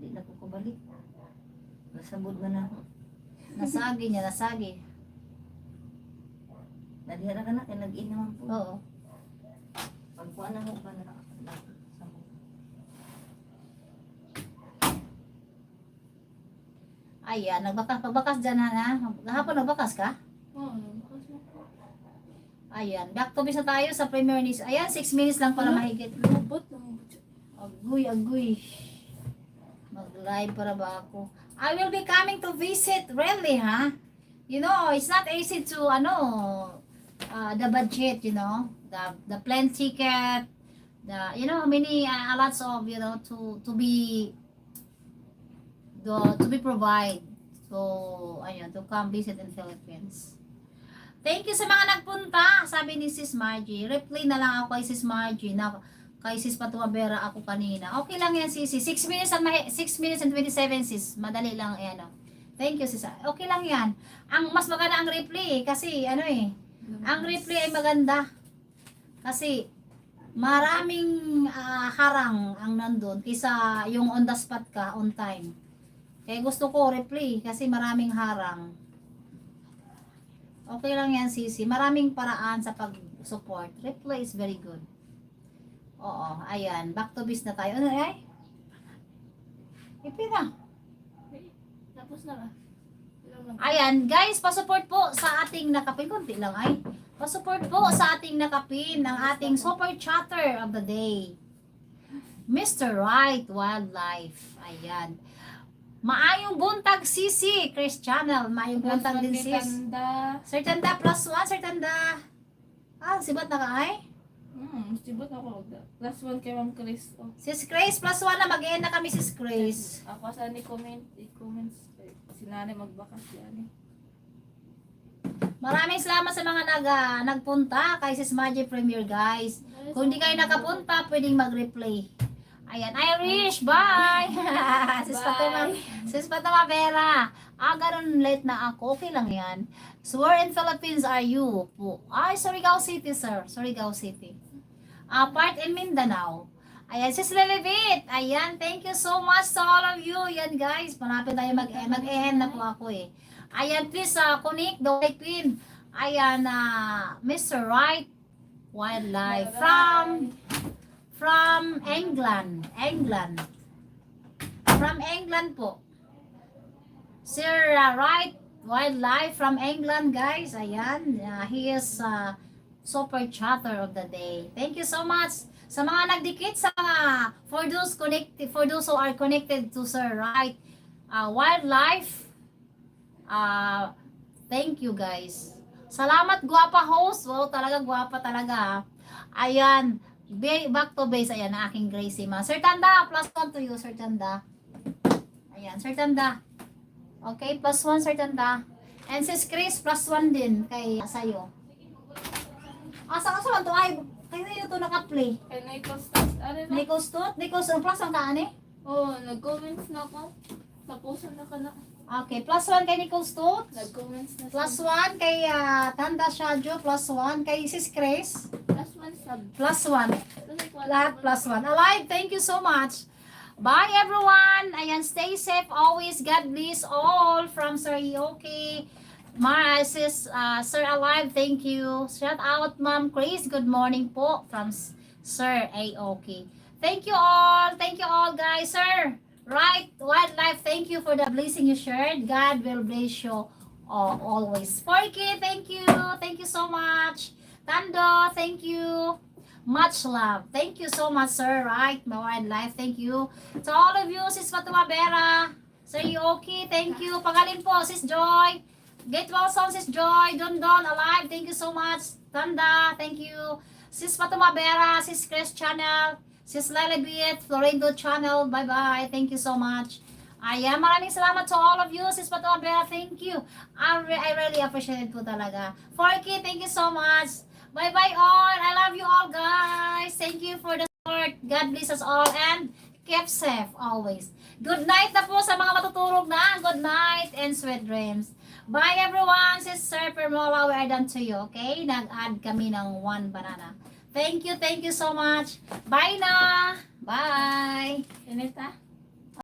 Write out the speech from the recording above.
Di na ko kabalik. Nasabod man ako. Nasagi niya, nasagi. Nadihara ka na, kaya nag-in naman po. Oo. Pagkuha na mo pa na. Ayan, pagbakas dyan na. Kahapon nagbakas ka? Oo, nagbakas na po. Ayan, back to base na tayo sa Premier News. Ayan, 6 minutes lang pala mahigit. Lubot. Agoy. Mag-live para ba ako? I will be coming to visit, really, ha? You know, it's not easy to, the budget, you know, the plane ticket, many, lots of, to be provide. So, ayun, to come visit in Philippines. Thank you sa mga nagpunta, sabi ni Sis Margie. Reply na lang ako kay Sis Margie na kay Sis Patumabera ako kanina. Okay lang yan, Sis. 6 minutes and 27, Sis. Madali lang, Thank you, Sis. Okay lang yan. Ang mas maganda ang reply kasi ang reply ay maganda. Kasi maraming harang ang nandun kaysa yung on the spot ka, on time. Kaya gusto ko reply kasi maraming harang. Okay lang yan, Sisi. Maraming paraan sa pag-support. Reply is very good. Oo, ayan. Back to biz na tayo. Ano ay? Ipi na. Tapos na ba? Ayan, guys, pasupport po sa ating nakapin. Kunti lang ay. Pasupport po sa ating nakapin ng ating super chatter of the day. Mr. Right Wildlife. Ayan. Maayong buntag, Sisi. Chris Channel. Maayong buntag din, sis. Sir Tanda, +1, Sir Tanda. Sibat na ka ay? Sibat ako. +1 kay Ma'am Chris. Oh. Sis Grace, +1 na. Mag-end na kami, Sis Grace. Ako sa i-comments. Si nanay magbakas yan. Maraming salamat sa mga nagpunta kay Sis Margie Premier, guys. Kung hindi kayo nakapunta, pwedeng mag-replay. Ayan, Irish, bye! Sis Patama Vera. Ganun late na ako. Okay lang yan. So, where in Philippines are you? Ay, Surigao City, sir. Surigao City. Part in Mindanao. Ayan, Sis Lilibit. Ayan, thank you so much to all of you. Yan, guys. Malapit tayo mag-end na po ako eh. Ayan, please, connect the white queen. Ayan, Mr. Right Wildlife from England. From England po. Sir Right Wildlife from England, guys. Ayan. He is super chatter of the day. Thank you so much sa mga nagdikit for those who are connected to Sir Right Wildlife. Thank you, guys. Salamat, guwapa host. Wow, talaga guwapa talaga. Ayan. Back to base, ayan, na aking Gracie ma. Sir Tanda, +1 to you, Sir Tanda. Ayan, Sir Tanda. Okay, +1, Sir Tanda. And Sis Chris, +1 din kay sa'yo. Asa ka to ay, kayo na ito naka-play. Kay Nichols Tot. Nichols, +1 ka, ani? Oo, nag-comments na ako. Tapusan na ka na. Okay, +1 kay Nichols Tot. Nag-comments na +1 kay Tanda Shadjo, +1 kay Sis Chris. +1 sub. +1. Lahat +1. Alive, thank you so much. Bye everyone. Ayan, stay safe always. God bless all from Sir Yoki. Sis, Sir Alive, thank you. Shout out Ma'am Chris. Good morning po from Sir Aoki. Thank you all. Thank you all, guys. Sir Right Wildlife, thank you for the blessing you shared. God will bless you always. Forky, thank you. Thank you so much. Tando, thank you. Much love. Thank you so much, Sir Right Wildlife. Thank you. To all of you, Sis Fatuma Vera, Sir Yoki, thank you. Pangalim po, Sis Joy. Get well soon, Sis Joy. Don Alive, thank you so much. Tanda, thank you. Sis Fatuma Vera, Sis Chris Channel, Sis Lilibit, Florindo Channel, bye-bye. Thank you so much. Ayan, maraming salamat to all of you. Sis Fatuma Vera, thank you. I really appreciate it po talaga. Forky, thank you so much. Bye-bye all. I love you all, guys. Thank you for the support. God bless us all and keep safe always. Good night na po sa mga matutulog na. Good night and sweet dreams. Bye everyone. Sis Sir Permola, we are done to you. Okay? Nag-add kami ng 1 banana. Thank you so much. Bye na. Bye. Inita?